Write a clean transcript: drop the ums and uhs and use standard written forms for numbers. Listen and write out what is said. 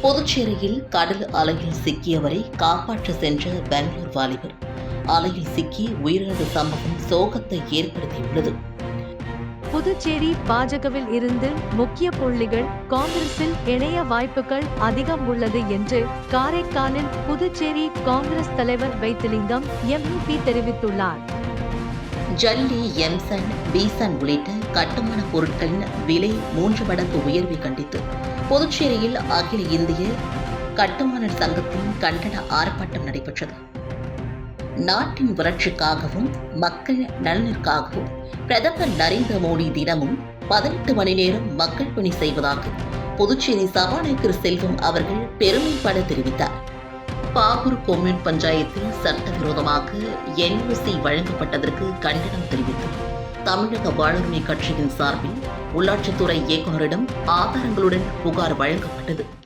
புதுச்சேரியில் கடல் அலையில் சிக்கியவரை காப்பாற்ற சென்ற பெங்களூர் வாலிபர் அலையில் சிக்கி உயிரிழந்த சம்பவம் சோகத்தை ஏற்படுத்தியுள்ளது. புதுச்சேரி பாஜகவில் இருந்து முக்கிய புள்ளிகள் காங்கிரஸில் இணைய வாய்ப்புகள் அதிகம் உள்ளது என்று காரைக்காலில் புதுச்சேரி காங்கிரஸ் தலைவர் வைத்திலிங்கம் எம்பி தெரிவித்துள்ளார். ஜல்லி, எம்சன், பீசன் உள்ளிட்ட கட்டுமான பொருட்களின் விலை 3 மடங்கு உயர்வை கண்டித்து புதுச்சேரியில் அகில இந்திய கட்டுமான சங்கத்தின் கண்டன ஆர்ப்பாட்டம் நடைபெற்றது. நாட்டின் வளர்ச்சிக்காகவும் மக்கள் நலனிற்காகவும் பிரதமர் நரேந்திர மோடி தினமும் 18 மணி நேரம் மக்கள் பணி செய்வதாக புதுச்சேரி சபாநாயகர் செல்வம் அவர்கள் பெருமைப்பட தெரிவித்தார். பாகூர் கொம்யூன் பஞ்சாயத்தில் சட்டவிரோதமாக NOC வழங்கப்பட்டதற்கு கண்டனம் தெரிவித்து தமிழக வாழ்வுரிமை கட்சியின் சார்பில் உள்ளாட்சித்துறை இயக்குநரிடம் ஆதாரங்களுடன் புகார் வழங்கப்பட்டது.